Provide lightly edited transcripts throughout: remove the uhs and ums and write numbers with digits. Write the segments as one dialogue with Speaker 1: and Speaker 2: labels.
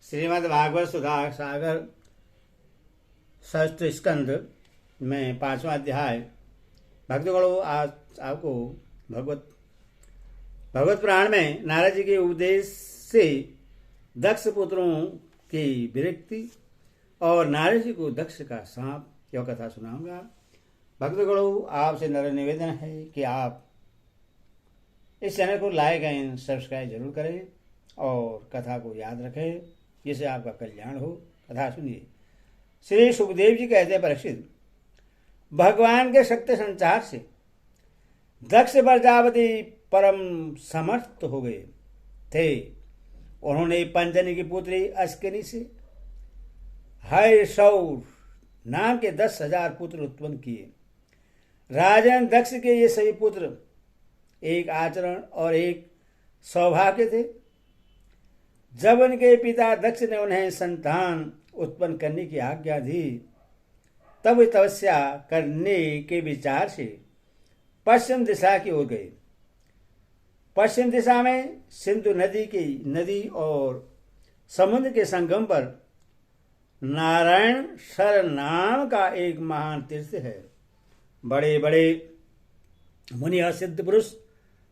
Speaker 1: श्रीमद् भागवत सुधा सागर षष्ठ स्कंद में 5वां अध्याय। भक्तगणों, आज आपको भगवत पुराण में नारद जी के उपदेश से दक्ष पुत्रों की विरक्ति और नारद जी को दक्ष का सांप यह कथा सुनाऊंगा। भक्तगणों, आपसे नम्र निवेदन है कि आप इस चैनल को लाइक एंड सब्सक्राइब जरूर करें और कथा को याद रखें, जिससे आपका कल्याण हो। कथा सुनिए। श्री सुखदेव जी कहते हैं, परीक्षित, भगवान के शक्ति संचार से दक्ष प्रजापति परम समर्थ हो गए थे। उन्होंने पंजनी की पुत्री अस्किनी से हर्षौर नाम के 10,000 पुत्र उत्पन्न किए। राजन दक्ष के ये सभी पुत्र एक आचरण और एक सौभाग्य थे। जब उनके पिता दक्ष ने उन्हें संतान उत्पन्न करने की आज्ञा दी, तब वे तपस्या करने के विचार से पश्चिम दिशा की ओर गए। पश्चिम दिशा में सिंधु नदी और समुद्र के संगम पर नारायण सर नाम का एक महान तीर्थ है। बड़े बड़े मुनि और सिद्ध पुरुष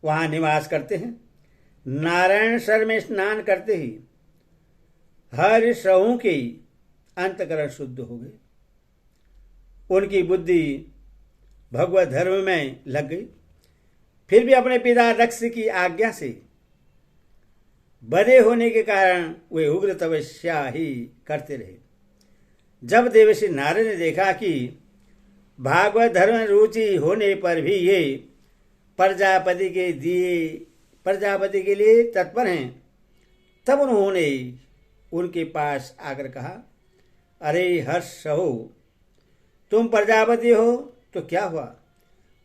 Speaker 1: वहां निवास करते हैं। नारायण सर में स्नान करते ही हर्षों के अंतकरण शुद्ध हो गए। उनकी बुद्धि भगवत धर्म में लग गई। फिर भी अपने पिता दक्ष की आज्ञा से बधे होने के कारण वे उग्र तपस्या ही करते रहे। जब देवर्षि नारद ने देखा कि भागवत धर्म में रुचि होने पर भी ये प्रजापति के लिए तत्पर हैं, तब उन्होंने उनके पास आकर कहा, अरे हर्ष हो, तुम प्रजापति हो तो क्या हुआ?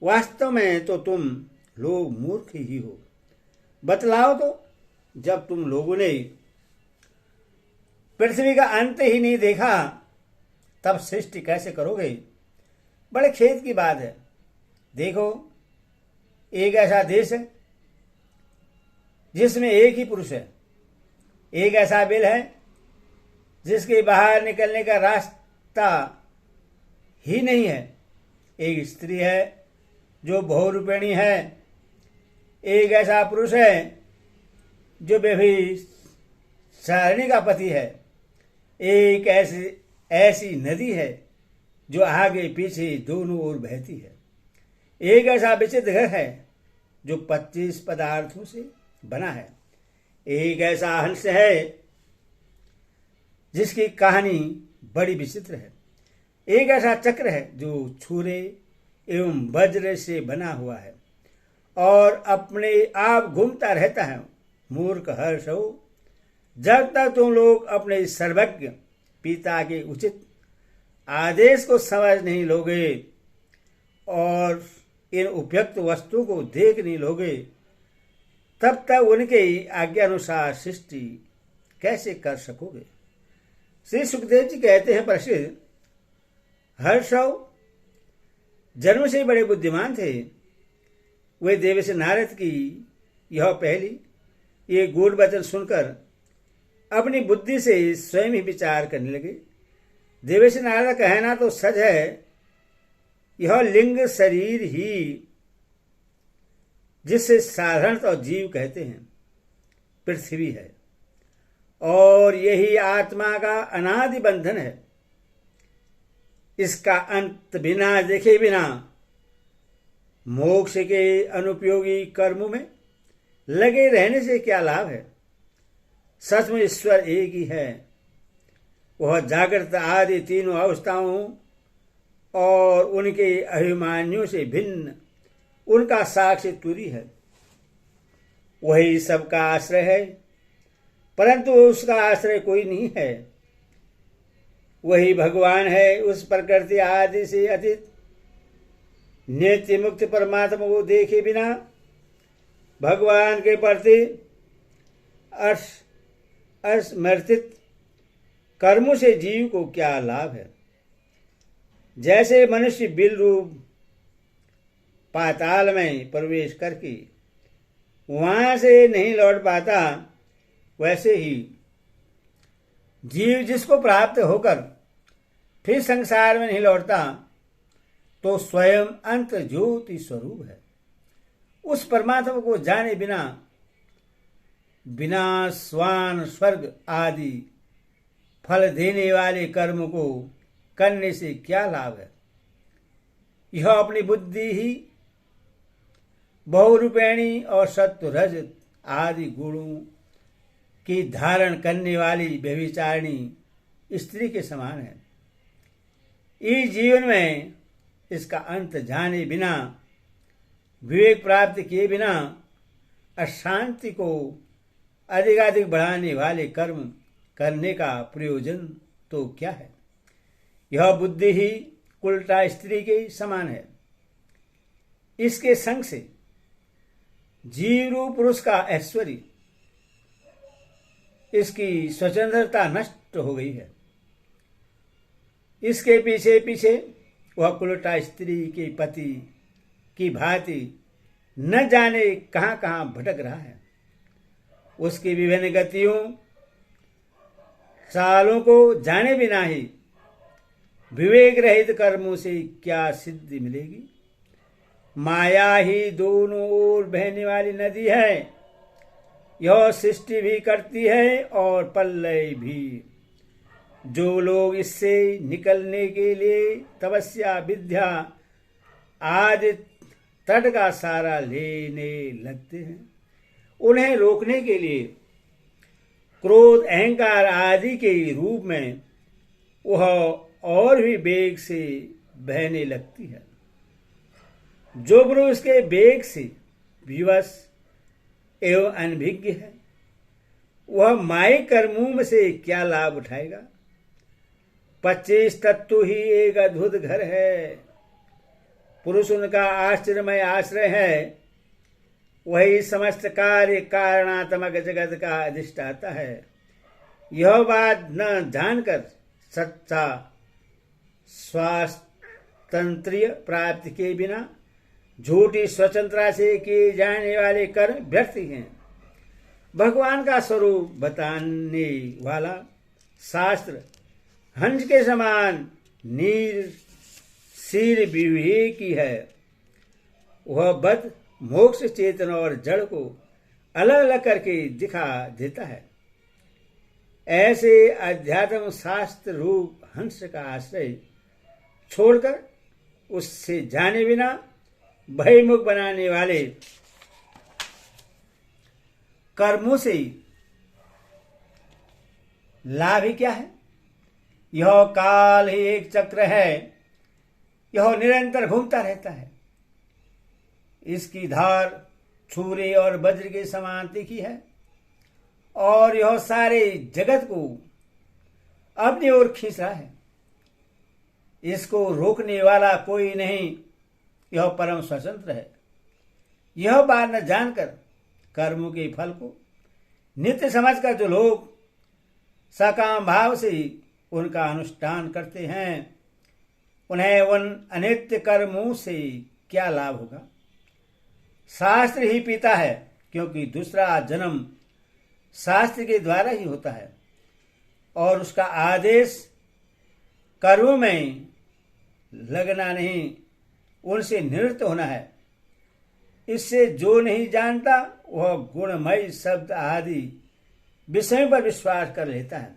Speaker 1: वास्तव में तो तुम लोग मूर्ख ही हो। बतलाओ तो, जब तुम लोगों ने पृथ्वी का अंत ही नहीं देखा, तब सृष्टि कैसे करोगे? बड़े खेद की बात है। देखो, एक ऐसा देश है जिसमें एक ही पुरुष है। एक ऐसा बिल है जिसके बाहर निकलने का रास्ता ही नहीं है। एक स्त्री है जो बहुरूपिणी है। एक ऐसा पुरुष है जो व्यभिचारिणी का पति है। एक ऐसी नदी है जो आगे पीछे दोनों ओर बहती है। एक ऐसा विचित्र घर है जो 25 पदार्थों से बना है। एक ऐसा हंस है जिसकी कहानी बड़ी विचित्र है। एक ऐसा चक्र है जो छुरे एवं वज्र से बना हुआ है और अपने आप घूमता रहता है। मूर्ख हर्ष हो, जब तक तुम लोग अपने सर्वज्ञ पिता के उचित आदेश को समझ नहीं लोगे और इन उपयुक्त वस्तुओं को देख नहीं लोगे, तब तक उनके आज्ञा अनुसार सृष्टि कैसे कर सकोगे? श्री सुखदेव जी कहते हैं, परीक्षित, हर्षव जन्म से बड़े बुद्धिमान थे। वे देवर्षि नारद की ये गूढ़ वचन सुनकर अपनी बुद्धि से स्वयं ही विचार करने लगे। देवर्षि नारद का कहना तो सच है, यह लिंग शरीर ही, जिससे साधारणतः जीव कहते हैं, पृथ्वी है और यही आत्मा का अनादि बंधन है। इसका अंत बिना देखे बिना मोक्ष के अनुपयोगी कर्मों में लगे रहने से क्या लाभ है? सचमुच ईश्वर एक ही है। वह जागृत आदि तीनों अवस्थाओं और उनके अभिमानियों से भिन्न उनका साक्षी तुरी है। वही सबका आश्रय है, परंतु उसका आश्रय कोई नहीं है। वही भगवान है। उस प्रकृति आदि से अतीत नित्य मुक्त परमात्मा को देखे बिना भगवान के प्रति असमर्थित कर्मों से जीव को क्या लाभ है? जैसे मनुष्य बिल रूप पाताल में प्रवेश करके वहां से नहीं लौट पाता, वैसे ही जीव जिसको प्राप्त होकर फिर संसार में नहीं लौटता तो स्वयं अंत ज्योति स्वरूप है। उस परमात्मा को जाने बिना बिना स्वान स्वर्ग आदि फल देने वाले कर्म को करने से क्या लाभ है। यह अपनी बुद्धि ही बहुरूपेणी और सत्व रज आदि गुणों की धारण करने वाली व्यभिचारिणी स्त्री के समान है। इस जीवन में इसका अंत जाने बिना, विवेक प्राप्त किए बिना अशांति को अधिकाधिक बढ़ाने वाले कर्म करने का प्रयोजन तो क्या है। यह बुद्धि ही उल्टा स्त्री के समान है। इसके संग से जीव रूप पुरुष का ऐश्वर्य, इसकी स्वतंत्रता नष्ट हो गई है। इसके पीछे पीछे वह कुलटा स्त्री के पति की भांति न जाने कहां कहां भटक रहा है। उसकी विभिन्न गतियों चालों को जाने बिना ही विवेक रहित कर्मों से क्या सिद्धि मिलेगी। माया ही दोनों ओर बहने वाली नदी है। यह सृष्टि भी करती है और प्रलय भी। जो लोग इससे निकलने के लिए तपस्या विद्या आदि तट का सहारा लेने लगते हैं, उन्हें रोकने के लिए क्रोध अहंकार आदि के रूप में वह और भी वेग से बहने लगती है। जो पुरुष के वेग से विवश एवं अनभिज्ञ है, वह मायिक कर्मों से क्या लाभ उठाएगा। 25 तत्व ही एक अद्भुत घर है। पुरुष उनका आश्चर्यमय आश्रय है। वही समस्त कार्य कारणात्मक जगत का अधिष्ठाता है। यह बात न जानकर सच्चा स्वातंत्र्य प्राप्ति के बिना झूठी स्वतंत्रता से किए जाने वाले कर्म व्यर्थ हैं। भगवान का स्वरूप बताने वाला शास्त्र हंस के समान शीर विवेकी है। वह बद मोक्ष चेतन और जड़ को अलग अलग करके दिखा देता है। ऐसे अध्यात्म शास्त्र रूप हंस का आश्रय छोड़कर उससे जाने बिना बहिर्मुख बनाने वाले कर्मों से लाभ ही क्या है। यह काल ही एक चक्र है। यह निरंतर घूमता रहता है। इसकी धार छुरे और वज्र के समान तीखी है और यह सारे जगत को अपनी ओर खींच रहा है। इसको रोकने वाला कोई नहीं। यह परम स्वतंत्र है। यह बात न जानकर कर्मों के फल को नित्य समझकर जो लोग सकाम भाव से उनका अनुष्ठान करते हैं, उन्हें उन अनित्य कर्मों से क्या लाभ होगा। शास्त्र ही पीता है, क्योंकि दूसरा जन्म शास्त्र के द्वारा ही होता है और उसका आदेश कर्मों में लगना नहीं, उनसे निवृत्त होना है। इससे जो नहीं जानता वह गुणमय शब्द आदि विषयों पर विश्वास कर लेता है।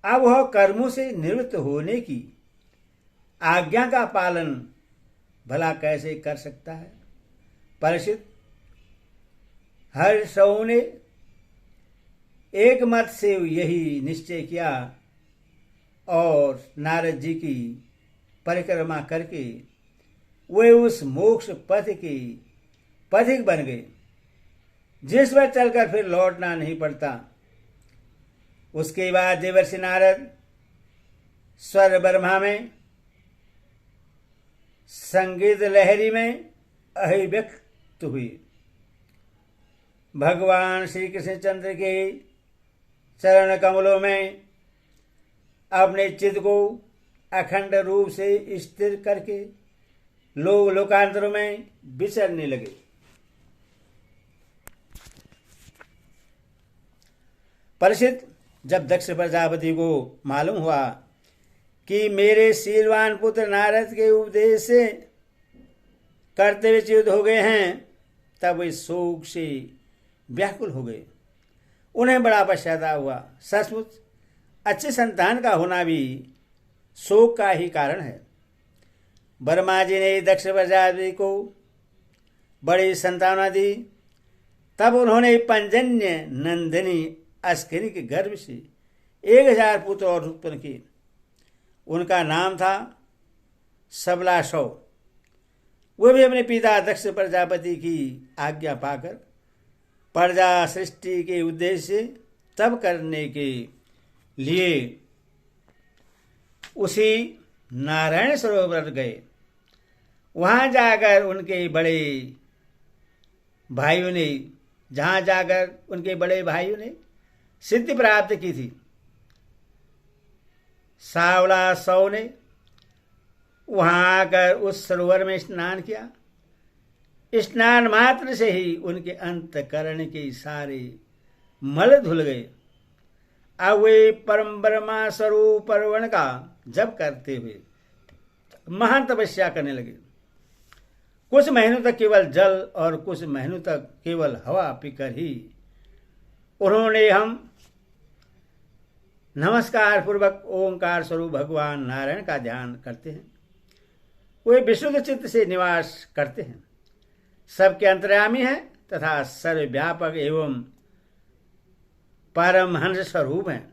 Speaker 1: अब वह कर्मों से निवृत्त होने की आज्ञा का पालन भला कैसे कर सकता है। परीक्षित, हर्षौ ने एक मत से यही निश्चय किया और नारद जी की परिक्रमा करके वे उस मोक्ष पथ के पथिक बन गए, जिस पर चलकर फिर लौटना नहीं पड़ता। उसके बाद देवर्षि नारद स्वर ब्रह्मा में, संगीत लहरी में अभिव्यक्त हुई। भगवान श्री कृष्ण चंद्र के चरण कमलों में अपने चित्त को अखंड रूप से स्थिर करके लोक लोकांतरों में विचरने लगे। परीक्षित, जब दक्ष प्रजापति को मालूम हुआ कि मेरे शीलवान पुत्र नारद के उपदेश से करते हुए च्युत हो गए हैं, तब वे शोक से व्याकुल हो गए। उन्हें बड़ा पश्चाताप हुआ। सचमुच अच्छे संतान का होना भी शोक का ही कारण है। ब्रह्मा जी ने दक्ष प्रजापति को बड़ी संतावना दी। तब उन्होंने पंजन्य नंदिनी अस्किनी के गर्भ से 1000 पुत्र और उत्पन्न किए। उनका नाम था सबलाशव। वे भी अपने पिता दक्ष प्रजापति की आज्ञा पाकर प्रजा सृष्टि के उद्देश्य से तप करने के लिए उसी नारायण सरोवर गए। वहां जाकर उनके बड़े भाइयों ने सिद्धि प्राप्त की थी। सावला सौ ने वहां आकर उस सरोवर में स्नान किया। स्नान मात्र से ही उनके अंतकरण के सारे मल धुल गए। अब वे परम ब्रह्मा स्वरूप परवण का जप करते हुए महान तपस्या करने लगे। कुछ महीनों तक केवल जल और कुछ महीनों तक केवल हवा पीकर ही उन्होंने हम नमस्कार पूर्वक ओंकार स्वरूप भगवान नारायण का ध्यान करते हैं। वे विशुद्ध चित्त से निवास करते हैं, सबके अंतर्यामी हैं तथा सर्वव्यापक एवं परमहंस स्वरूप हैं।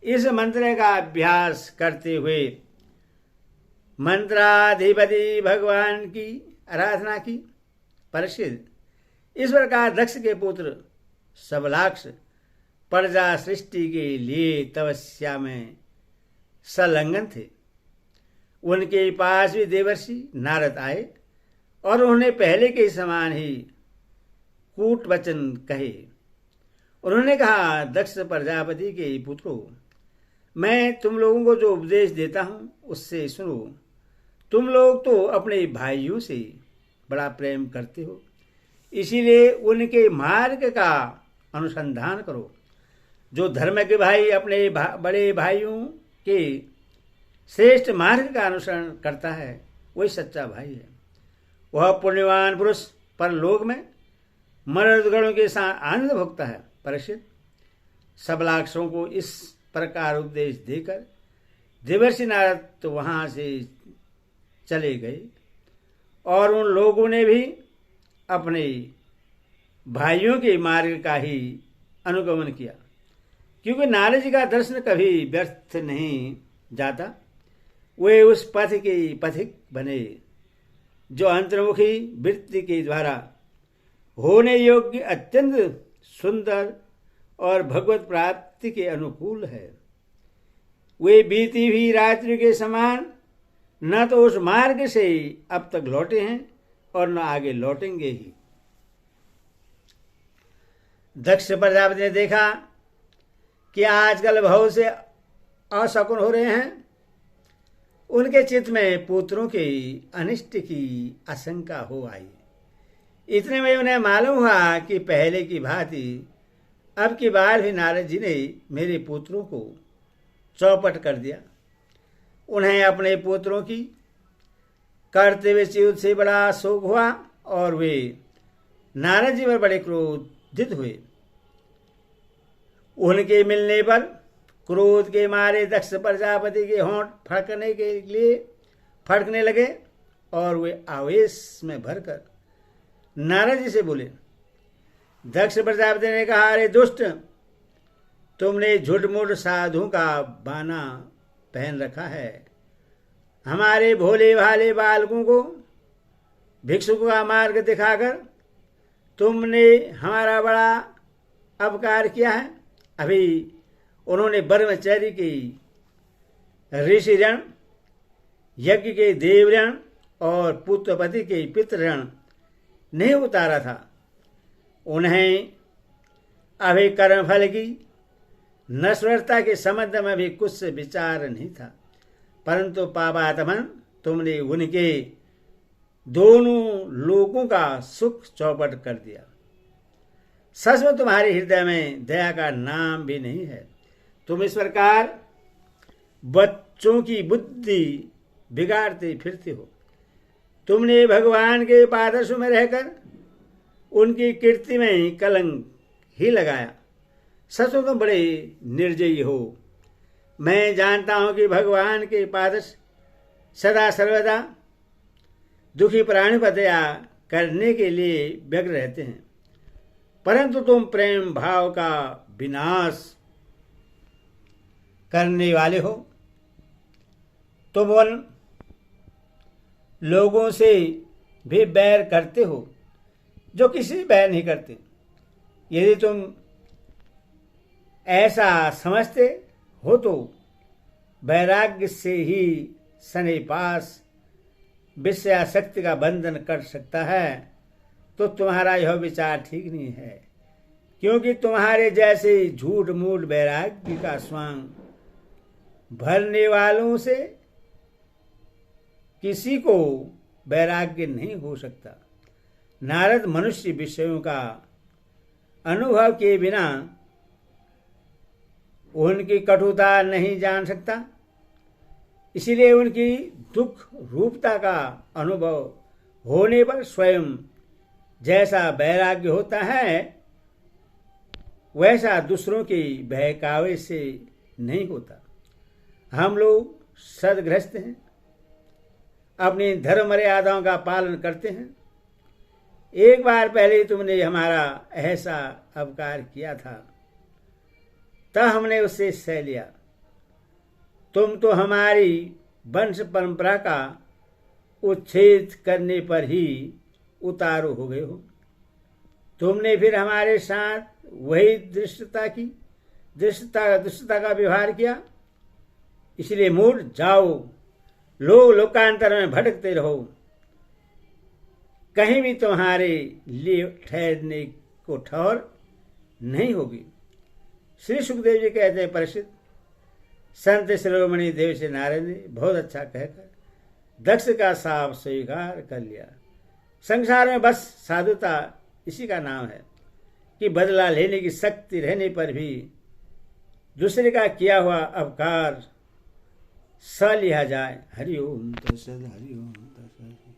Speaker 1: इस मंत्र का अभ्यास करते हुए मंत्राधिपति भगवान की आराधना की। परीक्षित, इस प्रकार दक्ष के पुत्र सबलाक्ष प्रजा सृष्टि के लिए तपस्या में संलग्न थे। उनके पास भी देवर्षि नारद आए और उन्होंने पहले के समान ही कूट वचन कहे। उन्होंने कहा, दक्ष प्रजापति के पुत्रों, मैं तुम लोगों को जो उपदेश देता हूं उससे सुनो। तुम लोग तो अपने भाइयों से बड़ा प्रेम करते हो, इसीलिए उनके मार्ग का अनुसंधान करो। जो धर्म के भाई अपने बड़े भाइयों के श्रेष्ठ मार्ग का अनुसरण करता है वही सच्चा भाई है। वह पुण्यवान पुरुष परलोक में मर्दगणों के साथ आनंद भोगता है। परीक्षित, सबलाक्षों को इस प्रकार उपदेश देकर देवर्षि नारद तो वहां से चले गए और उन लोगों ने भी अपने भाइयों के मार्ग का ही अनुगमन किया, क्योंकि नारद जी का दर्शन कभी व्यर्थ नहीं जाता। वे उस पथ के पथिक बने जो अंतर्मुखी वृत्ति के द्वारा होने योग्य अत्यंत सुंदर और भगवत प्राप्ति के अनुकूल है। वे बीती हुई रात्रि के समान न तो उस मार्ग से अब तक लौटे हैं और न आगे लौटेंगे ही। दक्ष प्रजापति ने देखा कि आजकल बहुत से अशकुन हो रहे हैं। उनके चित्त में पुत्रों के अनिष्ट की आशंका हो आई। इतने में उन्हें मालूम हुआ कि पहले की भांति अब की बार भी नारद जी ने मेरे पुत्रों को चौपट कर दिया। उन्हें अपने पुत्रों की करते हुए च्युत से बड़ा शोक हुआ और वे नारद जी पर बड़े क्रोधित हुए। उनके मिलने पर क्रोध के मारे दक्ष प्रजापति के होंठ फड़कने लगे और वे आवेश में भरकर नारद जी से बोले। दक्ष प्रजापति ने कहा, अरे दुष्ट, तुमने झूठ-मूठ साधु का बाना पहन रखा है। हमारे भोले भाले बालकों को भिक्षुक का मार्ग दिखाकर तुमने हमारा बड़ा अपकार किया है। अभी उन्होंने ब्रह्मचर्य की ऋषि ऋण, यज्ञ के देव ऋण और पुत्रपति के पितृ ऋण नहीं उतारा था। उन्हें अभी कर्मफल की नश्वरता के संबंध में भी कुछ विचार नहीं था, परंतु पापात्मन तुमने उनके दोनों लोगों का सुख चौपट कर दिया। सच में तुम्हारे हृदय में दया का नाम भी नहीं है। तुम इस प्रकार बच्चों की बुद्धि बिगाड़ते फिरते हो। तुमने भगवान के पादर्शों में रहकर उनकी कीर्ति में कलंक ही लगाया। सच तो तुम बड़े निर्जयी हो। मैं जानता हूं कि भगवान के पादर्श सदा सर्वदा दुखी प्राणी पर दया करने के लिए व्यग्र रहते हैं, परंतु तुम प्रेम भाव का विनाश करने वाले हो। तुम उन लोगों से भी बैर करते हो जो किसी से बैर नहीं करते। यदि तुम ऐसा समझते हो तो वैराग्य से ही सन्निपास विषयासक्ति का बंधन कर सकता है, तो तुम्हारा यह विचार ठीक नहीं है, क्योंकि तुम्हारे जैसे झूठ मूठ वैराग्य का स्वांग भरने वालों से किसी को वैराग्य नहीं हो सकता। नारद मनुष्य विषयों का अनुभव के बिना उनकी कटुता नहीं जान सकता, इसीलिए उनकी दुख रूपता का अनुभव होने पर स्वयं जैसा वैराग्य होता है वैसा दूसरों के बहकावे से नहीं होता। हम लोग सदगृहस्थ हैं, अपनी धर्म मर्यादाओं का पालन करते हैं। एक बार पहले तुमने हमारा ऐसा अपकार किया था, तब हमने उससे सह लिया। तुम तो हमारी वंश परंपरा का उच्छेद करने पर ही उतारू हो गए हो। तुमने फिर हमारे साथ वही दुष्टता का व्यवहार किया। इसलिए मूढ़ जाओ, लोकांतर में भटकते रहो, कहीं भी तुम्हारे लिए ठहरने को ठौर नहीं होगी। श्री सुखदेव जी कहते हैं, परीक्षित, संत शिरोमणि देव से नारद ने बहुत अच्छा कहकर दक्ष का साफ स्वीकार कर लिया। संसार में बस साधुता इसी का नाम है कि बदला लेने की शक्ति रहने पर भी दूसरे का किया हुआ अपकार स लिया जाए। हरि ओम तत्सत। हरि ओम।